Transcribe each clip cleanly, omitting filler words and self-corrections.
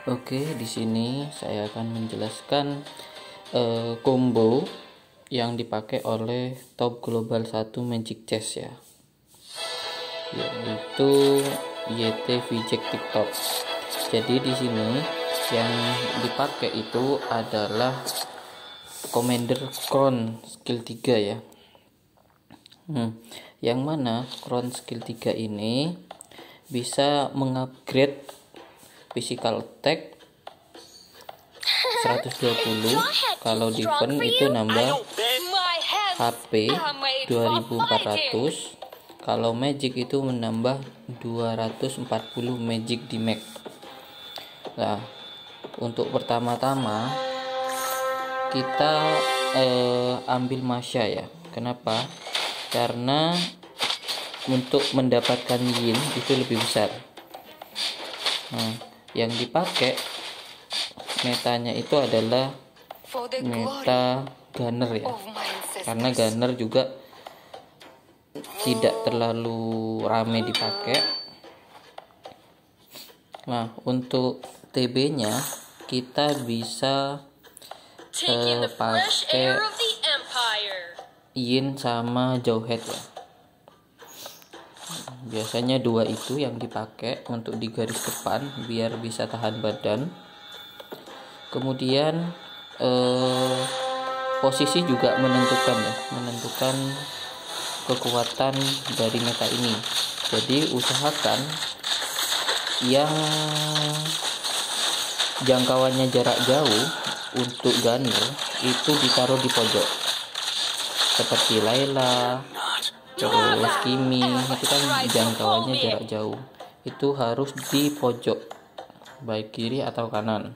Oke, di sini saya akan menjelaskan combo yang dipakai oleh top global 1 Magic Chess ya, yaitu YT VJack TikTok. Jadi di sini yang dipakai itu adalah Commander Crown skill 3 ya. Yang mana Crown skill 3 ini bisa mengupgrade physical attack 120, kalau defense itu nambah HP 2400, kalau magic itu menambah 240 magic damage. Nah, untuk pertama-tama kita ambil Masya ya. Kenapa? Karena untuk mendapatkan yin itu lebih besar. Nah, yang dipakai metanya itu adalah meta Gunner ya, karena Gunner juga tidak terlalu rame dipakai. Nah, untuk TB nya kita bisa pakai Yin sama Jauhead ya. Biasanya dua itu yang dipakai untuk di garis depan biar bisa tahan badan. Kemudian posisi juga menentukan kekuatan dari meta ini. Jadi usahakan yang jangkauannya jarak jauh untuk Gunner itu ditaruh di pojok, seperti Layla, terus Kimi, itu kan jangkauannya jarak jauh, itu harus di pojok, baik kiri atau kanan.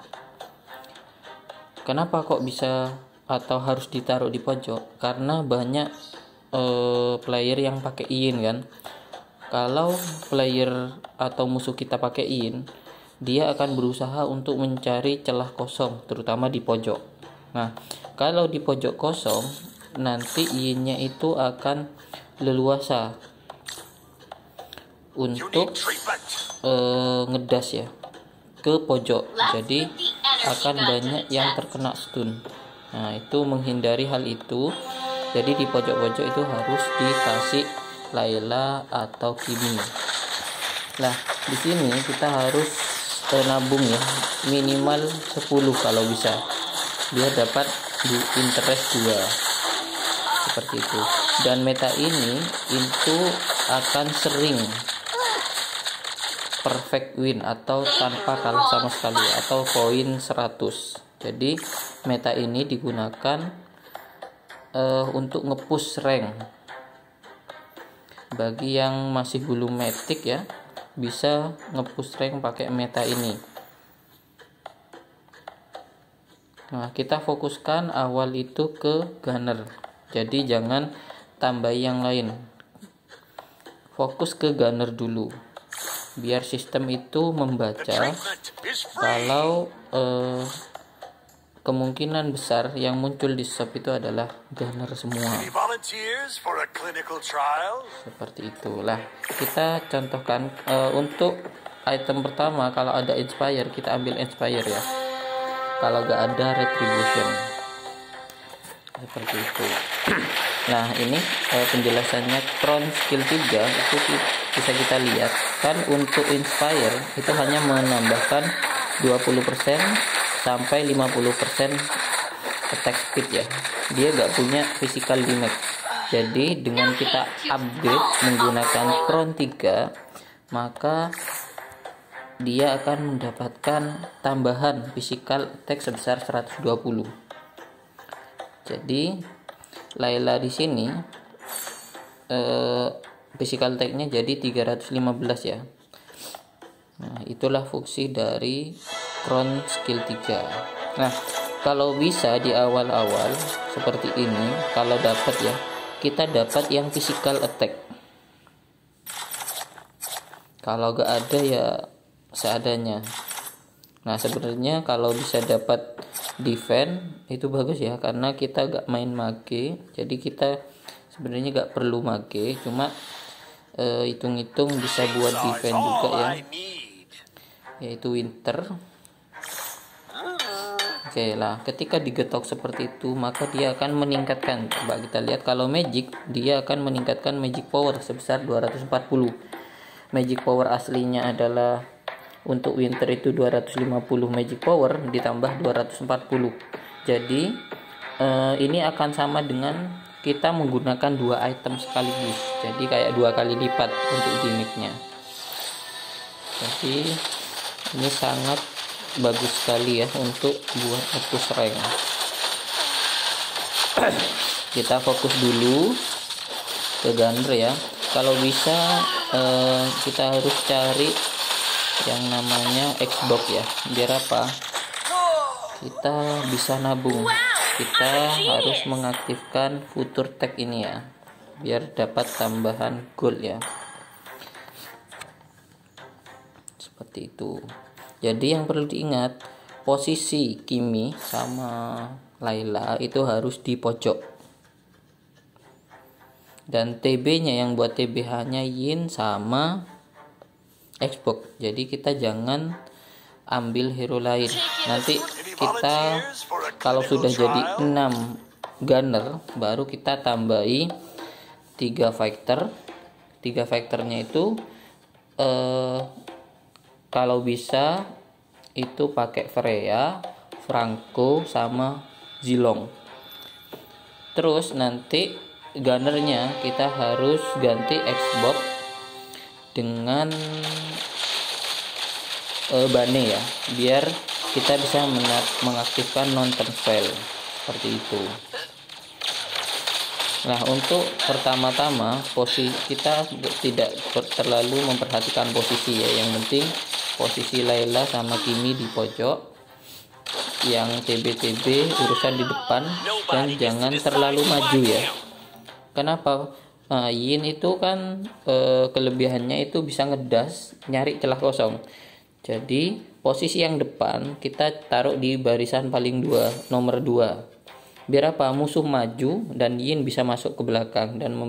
Kenapa kok bisa atau harus ditaruh di pojok? Karena banyak player yang pakai Yin kan. Kalau player atau musuh kita pakai Yin, dia akan berusaha untuk mencari celah kosong, terutama di pojok. Nah, kalau di pojok kosong, nanti Yin-nya itu akan leluasa untuk ngedas ya ke pojok. Jadi akan banyak yang terkena stun. Nah, itu menghindari hal itu. Jadi di pojok-pojok itu harus dikasih Layla atau Kimi. Nah, di sini kita harus nabung ya, minimal 10 kalau bisa, biar dapat di interest 2 seperti itu. Dan meta ini itu akan sering perfect win atau tanpa kalah sama sekali atau poin 100. Jadi meta ini digunakan untuk ngepush rank. Bagi yang masih belum mythic ya, bisa ngepush rank pakai meta ini. Nah, kita fokuskan awal itu ke Gunner. Jadi jangan tambah yang lain. Fokus ke Gunner dulu. Biar sistem itu membaca kalau kemungkinan besar yang muncul di shop itu adalah Gunner semua. Seperti itulah. Kita contohkan untuk item pertama, kalau ada Inspire kita ambil Inspire ya. Kalau gak ada Retribution. Seperti itu. Nah, ini penjelasannya Crown skill 3 itu bisa kita lihat kan. Untuk Inspire itu hanya menambahkan 20% sampai 50% attack speed ya. Dia gak punya physical damage. Jadi dengan kita upgrade menggunakan Crown 3, maka dia akan mendapatkan tambahan physical attack sebesar 120. Jadi Layla di sini physical attack-nya jadi 315 ya. Nah, itulah fungsi dari Crown skill 3. Nah, kalau bisa di awal-awal seperti ini, kalau dapat ya, kita dapat yang physical attack. Kalau gak ada ya seadanya. Nah, sebenarnya kalau bisa dapat defense itu bagus ya, karena kita gak main mage, jadi kita sebenarnya gak perlu mage, cuma hitung-hitung bisa buat defense juga ya, yaitu Winter. Oke lah, ketika digetok seperti itu maka dia akan meningkatkan. Coba kita lihat, kalau magic dia akan meningkatkan magic power sebesar 240. Magic power aslinya adalah untuk winter itu 250 magic power ditambah 240. Jadi ini akan sama dengan kita menggunakan 2 item sekaligus. Jadi kayak 2 kali lipat untuk gimmicknya. Jadi ini sangat bagus sekali ya untuk buat hapus rank. Kita fokus dulu ke gunner ya. Kalau bisa kita harus cari yang namanya Xbox ya. Biar apa? Kita bisa nabung. Kita harus mengaktifkan future tag ini ya, biar dapat tambahan gold ya. Seperti itu. Jadi yang perlu diingat, posisi Kimi sama Layla itu harus di pojok. Dan TB-nya yang buat TB hanya Yin sama Xbox. Jadi kita jangan ambil hero lain. Nanti kita kalau sudah jadi 6 gunner baru kita tambahi 3 fighter. 3 fighternya itu kalau bisa itu pakai Freya, Franco sama Zilong. Terus nanti gunnernya kita harus ganti Xbox dengan Bane ya, biar kita bisa mengaktifkan non fail seperti itu. Nah, untuk pertama-tama posisi kita tidak terlalu memperhatikan posisi ya, yang penting posisi Layla sama Kimi di pojok, yang TB-TB urusan di depan, dan jangan terlalu maju ya. Kenapa? Yin itu kan kelebihannya itu bisa ngedas nyari celah kosong. Jadi posisi yang depan kita taruh di barisan paling nomor 2. Biar apa? Musuh maju dan Yin bisa masuk ke belakang dan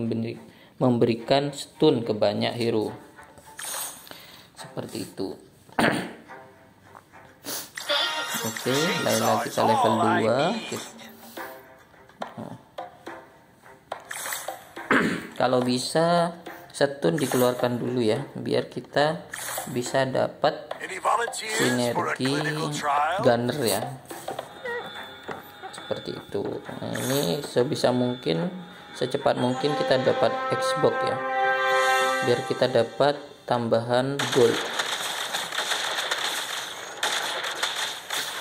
memberikan stun ke banyak hero. Seperti itu. Oke, Layla kita level 2. Kalau bisa stun dikeluarkan dulu ya, biar kita bisa dapat sinergi gunner ya. Seperti itu. Nah, ini sebisa mungkin, secepat mungkin kita dapat Xbox ya, biar kita dapat tambahan gold.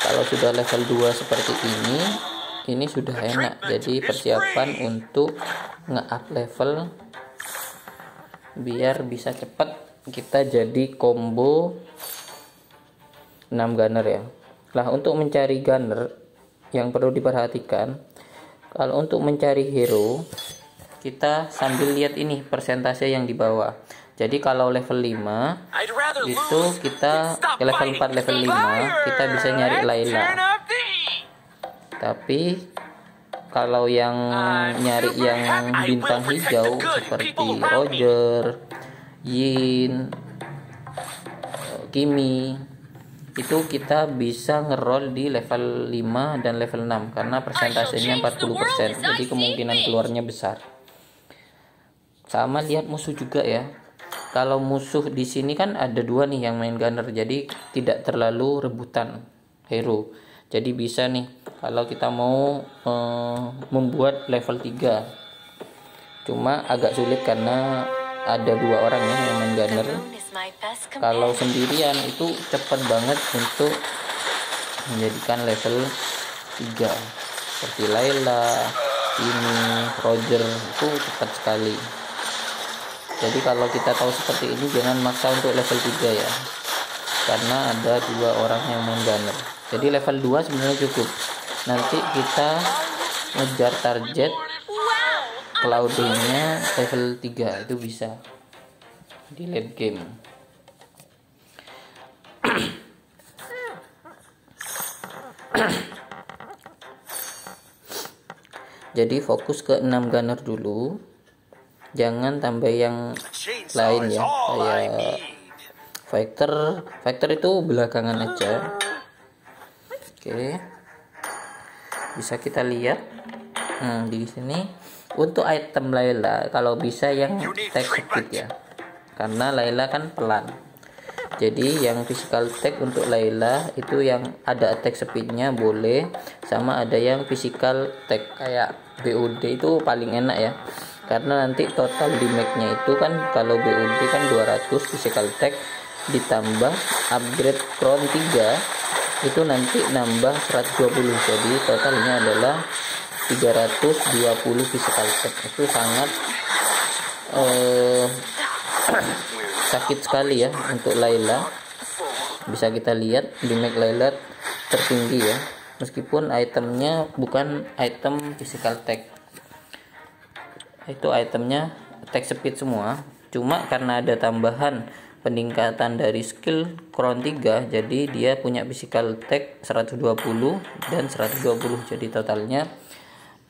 Kalau sudah level 2 seperti ini sudah enak. Jadi persiapan untuk nge-up level biar bisa cepat kita jadi combo 6 gunner ya. Nah, untuk mencari gunner yang perlu diperhatikan, kalau untuk mencari hero kita sambil lihat ini persentase yang di bawah. Jadi kalau level 5 itu kita ke level 4 level 5 kita bisa nyari Layla. Tapi kalau yang nyari yang bintang hijau seperti Roger, Yin, Kimi, itu kita bisa ngeroll di level 5 dan level 6 karena persentasenya 40%. Jadi kemungkinan keluarnya besar. Sama lihat musuh juga ya. Kalau musuh di sini kan ada 2 nih yang main gunner, jadi tidak terlalu rebutan hero. Jadi bisa nih kalau kita mau membuat level 3. Cuma agak sulit karena ada 2 orang ya yang main gunner. Kalau sendirian itu cepat banget untuk menjadikan level 3. Seperti Layla, ini Roger itu cepat sekali. Jadi kalau kita tahu seperti ini jangan maksa untuk level 3 ya, karena ada 2 orang yang main gunner. Jadi level 2 sebenarnya cukup. Nanti kita ngejar target Claudine-nya level 3 itu bisa di late game. Jadi fokus ke 6 gunner dulu. Jangan tambah yang lain ya, kayak fighter itu belakangan aja. Oke. bisa kita lihat di sini. Untuk item Layla kalau bisa yang tag speed ya, karena Layla kan pelan. Jadi yang physical tag untuk Layla itu yang ada attack speednya boleh, sama ada yang physical tag kayak BOD itu paling enak ya, karena nanti total damage-nya itu kan kalau BOD kan 200 physical tag ditambah upgrade crown 3 itu nanti nambah 120, jadi totalnya adalah 320 physical tag. Itu sangat sakit sekali ya untuk Layla. Bisa kita lihat damage Layla tertinggi ya, meskipun itemnya bukan item physical tag, itu itemnya attack speed semua, cuma karena ada tambahan peningkatan dari skill crown 3 jadi dia punya physical tag 120 dan 120, jadi totalnya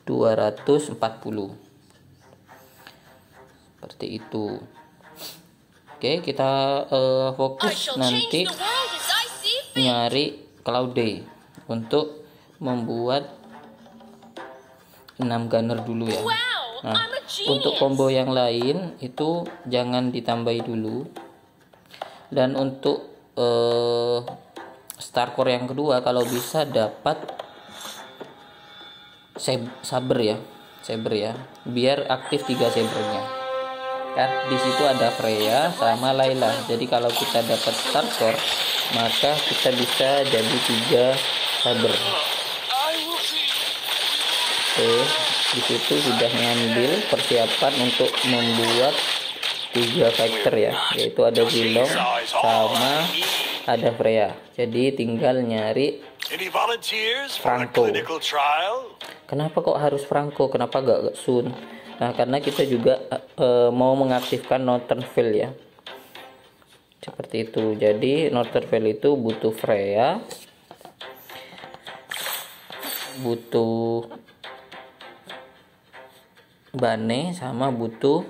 240 seperti itu. Oke, kita fokus nanti nyari Cloudy untuk membuat 6 gunner dulu ya. Nah, untuk combo yang lain itu jangan ditambahi dulu. Dan untuk star core yang kedua kalau bisa dapat saber ya, biar aktif 3 sabernya. Kan di situ ada Freya sama Layla. Jadi kalau kita dapat star core maka kita bisa jadi 3 saber. Oke, di situ sudah ngambil persiapan untuk membuat 3 fighter ya, yaitu ada Zilong sama ada Freya. Jadi tinggal nyari Franco. Kenapa kok harus Franco? Kenapa gak Sun? Nah, karena kita juga mau mengaktifkan Northern Veil ya. Seperti itu. Jadi Northern Veil itu butuh Freya, butuh Bane, sama butuh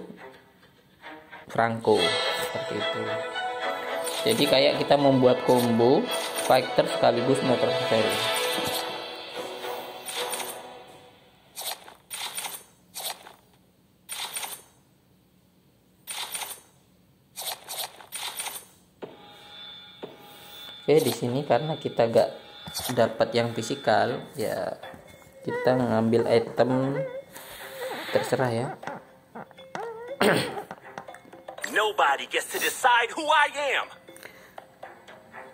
Franco. Seperti itu. Jadi kayak kita membuat combo fighter sekaligus Northern Veil. Oke, di sini karena kita gak dapat yang fisikal ya, kita ngambil item terserah ya. Nobody gets to decide who I am.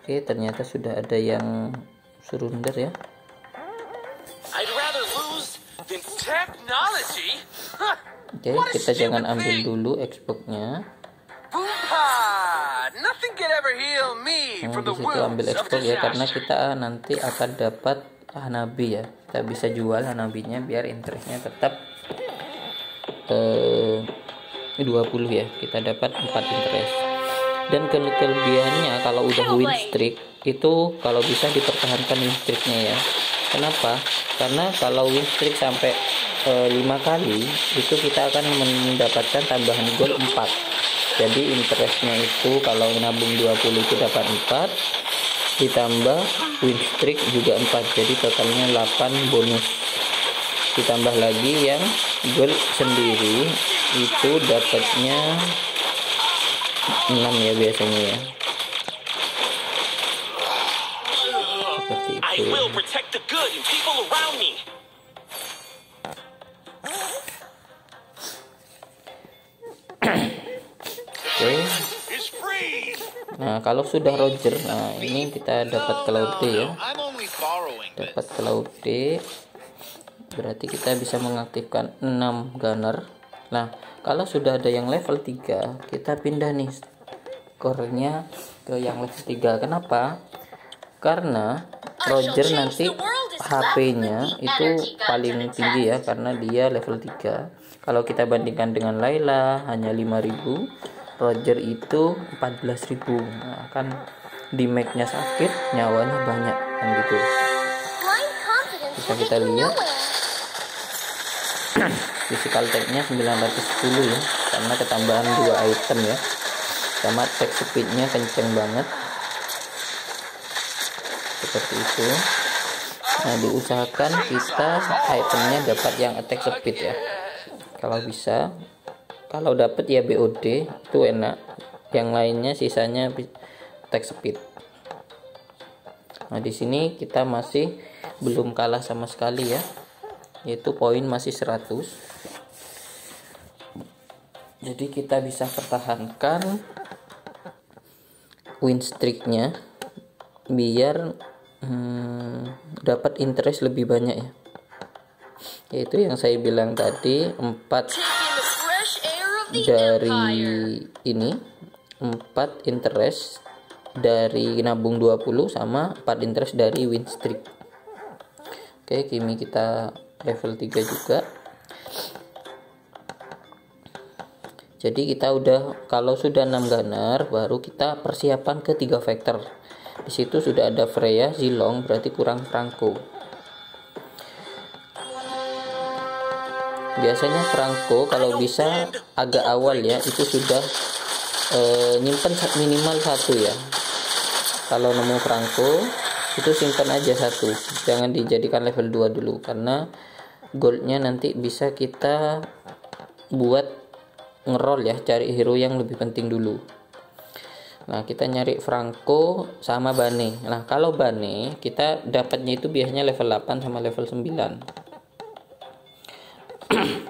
Oke, ternyata sudah ada yang surrender ya. I'd rather lose than technology. Oke, kita jangan ambil dulu Xbox-nya. Nothing can ever heal me from the Di situ ambil Xbox ya, karena kita nanti akan dapat Hanabi ya. Kita bisa jual Hanabinya biar interestnya tetap 20 ya. Kita dapat 4 interest. Dan kelebihannya kalau udah win streak itu kalau bisa dipertahankan win streaknya ya. Kenapa? Karena kalau win streak sampai 5 kali itu kita akan mendapatkan tambahan gol 4. Jadi interestnya itu kalau nabung 20 itu dapat 4, ditambah win streak juga 4, jadi totalnya 8 bonus. Ditambah lagi yang gol sendiri itu dapatnya 6 ya biasanya ya. Seperti itu. Oke. Nah, kalau sudah Roger, nah ini kita dapat Cloudy ya. Dapat Cloudy. Berarti kita bisa mengaktifkan 6 gunner. Nah, kalau sudah ada yang level 3, kita pindah nih skornya ke yang level 3. Kenapa? Karena Roger nanti HP-nya itu paling tinggi ya, karena dia level 3. Kalau kita bandingkan dengan Layla hanya 5000, Roger itu 14.000. Nah, kan damage-nya sakit, nyawanya banyak kan gitu. Bisa kita lihat physical tag-nya 910 ya, karena ketambahan 2 item ya. Sama attack speed-nya kenceng banget. Seperti itu. Nah, diusahakan kita itemnya dapat yang attack speed ya, kalau bisa. Kalau dapat ya BOD itu enak, yang lainnya sisanya attack speed. Nah, di sini kita masih belum kalah sama sekali ya, yaitu poin masih 100. Jadi kita bisa pertahankan win streaknya biar dapat interest lebih banyak ya, yaitu yang saya bilang tadi, 4 dari ini, 4 interest dari nabung 20 sama 4 interest dari win streak. Oke, Kimi kita level 3 juga. Jadi kita udah, kalau sudah 6 gunner baru kita persiapan ke 3 factor. Di situ sudah ada Freya, Zilong, berarti kurang Franco. Biasanya Franco kalau bisa agak awal ya, itu sudah nyimpen minimal 1 ya. Kalau nemu Franco itu simpan aja 1, jangan dijadikan level 2 dulu, karena goldnya nanti bisa kita buat ngeroll ya, cari hero yang lebih penting dulu. Nah, kita nyari Franco sama Bane. Nah, kalau Bane kita dapatnya itu biasanya level 8 sama level 9.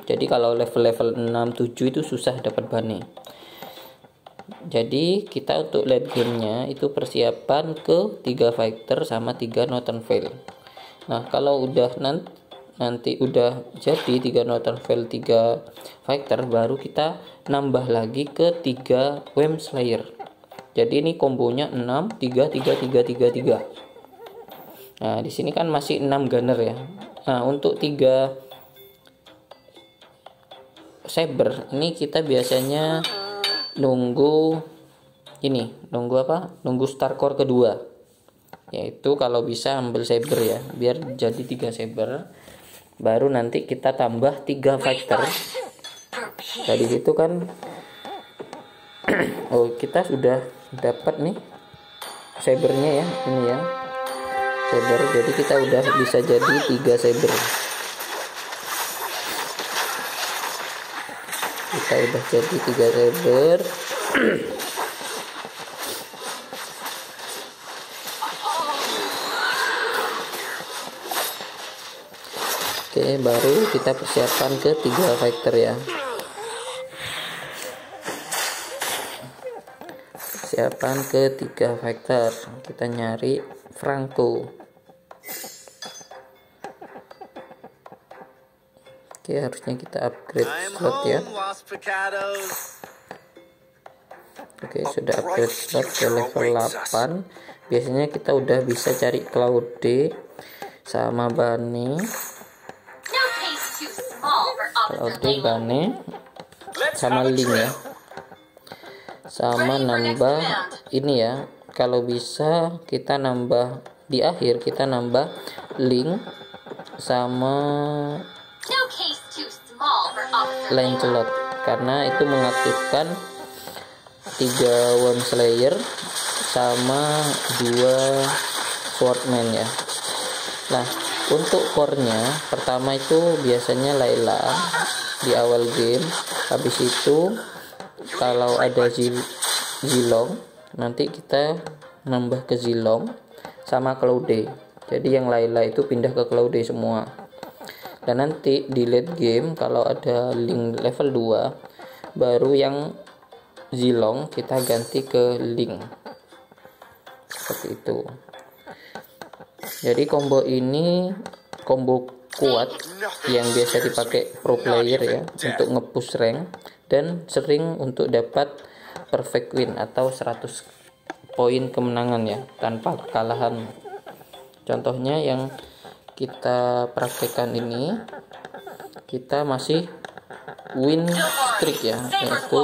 Jadi kalau level 6, 7 itu susah dapat Bane. Jadi kita untuk late gamenya itu persiapan ke 3 fighter sama 3 Northern Veil. Nah, kalau udah nanti udah jadi 3 Northern Veil, 3 fighter, baru kita nambah lagi ke 3 Wem Slayer. Jadi ini kombonya 6 3 3 3 3 3. Nah, di sini kan masih 6 gunner ya. Nah, untuk 3 saber ini kita biasanya nunggu star core kedua, yaitu kalau bisa ambil saber ya, biar jadi 3 saber, baru nanti kita tambah 3 fighter. Dari situ kan oh, kita sudah dapat nih sabernya ya, ini ya saber, jadi kita udah bisa jadi 3 saber. Kita udah jadi 3 saber. Oke, baru kita persiapan ke 3 fighter ya. Persiapan ke 3 fighter, kita nyari Franco. Oke, harusnya kita upgrade slot ya. Oke, sudah upgrade slot ke level 8. Biasanya kita udah bisa cari Claude sama Bane. Claude, Bane sama Link ya. Sama nambah ini ya. Kalau bisa kita nambah di akhir, kita nambah Link sama Lancelot, karena itu mengaktifkan 3 Wem Slayer sama 2 Swordman ya. Nah, untuk core-nya pertama itu biasanya Layla di awal game. Habis itu kalau ada Zilong, nanti kita nambah ke Zilong sama Claude. Jadi yang Layla itu pindah ke Claude semua. Dan nanti di late game kalau ada Link level 2, baru yang Zilong kita ganti ke Link. Seperti itu. Jadi combo ini combo kuat yang biasa dipakai pro player ya, untuk nge-push rank dan sering untuk dapat perfect win atau 100 poin kemenangan ya, tanpa kekalahan. Contohnya yang kita praktekkan ini, kita masih win streak ya, yaitu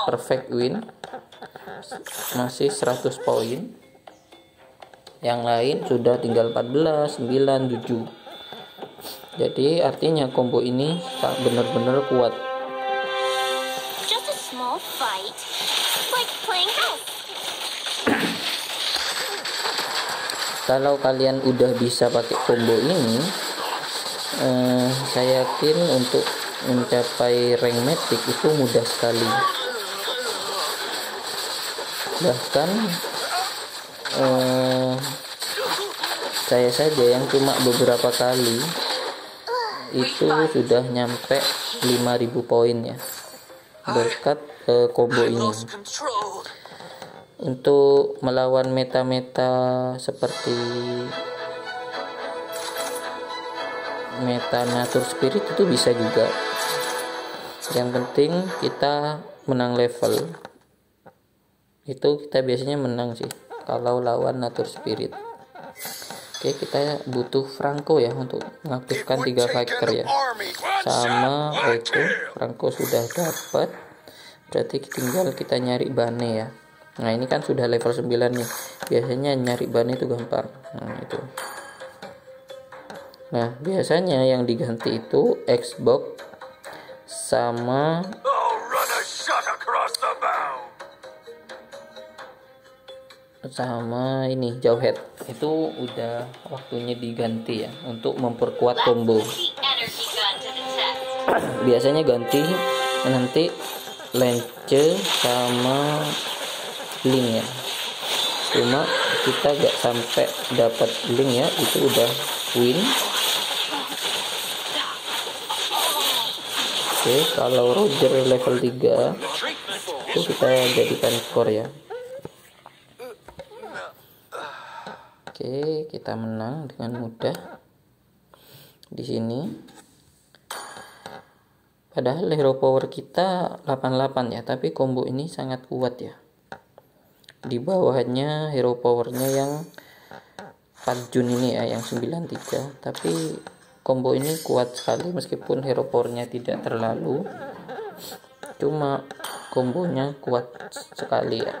perfect win, masih 100 poin. Yang lain sudah tinggal 14, 9, 7. Jadi artinya combo ini benar-benar kuat. Just a small fight, like playing house. kalau kalian udah bisa pakai combo ini, saya yakin untuk mencapai rank mythic itu mudah sekali. Bahkan saya saja yang cuma beberapa kali itu sudah nyampe 5.000 poin ya, berkat combo ini. Untuk melawan meta-meta seperti meta nature spirit itu bisa juga. Yang penting kita menang level. Itu kita biasanya menang sih kalau lawan nature spirit. Oke, kita butuh Franco ya untuk mengaktifkan 3 fighter ya. Sama itu Franco sudah dapat. Berarti tinggal kita nyari Bane ya. Nah, ini kan sudah level 9 nih. Biasanya nyari Bane itu gampang. Nah, itu. Nah, biasanya yang diganti itu Xbox sama ini Jawhead. Itu udah waktunya diganti ya untuk memperkuat combo. Biasanya ganti nanti Lance sama Link ya. Cuma kita gak sampai dapat Link ya, itu udah win. Oke, kalau Roger level 3 itu kita jadikan skor ya. Oke, kita menang dengan mudah di sini. Padahal hero power kita 88 ya, tapi combo ini sangat kuat ya. Di bawahnya hero powernya yang 4 Jun ini ya, yang 93, tapi combo ini kuat sekali meskipun hero powernya tidak terlalu, cuma kombonya kuat sekali ya.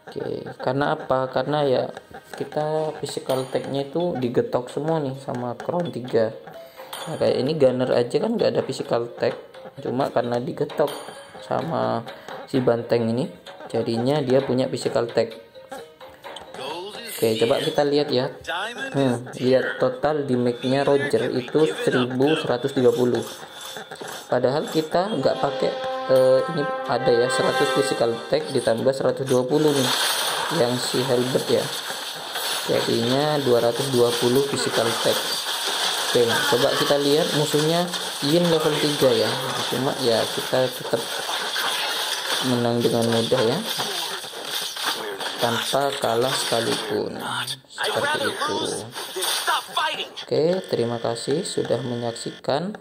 Oke, karena apa? Karena ya kita physical tag-nya itu digetok semua nih sama Crown 3. Nah, kayak ini Gunner aja kan gak ada physical tag, cuma karena digetok sama si banteng ini jadinya dia punya physical tag. Oke, coba kita lihat ya. Lihat total damage-nya Roger itu 1130. Padahal kita nggak pakai ini ada ya 100 physical tag ditambah 120 nih yang si Halberd ya. Jadinya 220 physical tag. Oke, coba kita lihat musuhnya Yin level 3 ya. Cuma ya kita tetap menang dengan mudah ya, tanpa kalah sekalipun, seperti itu. Oke, terima kasih sudah menyaksikan.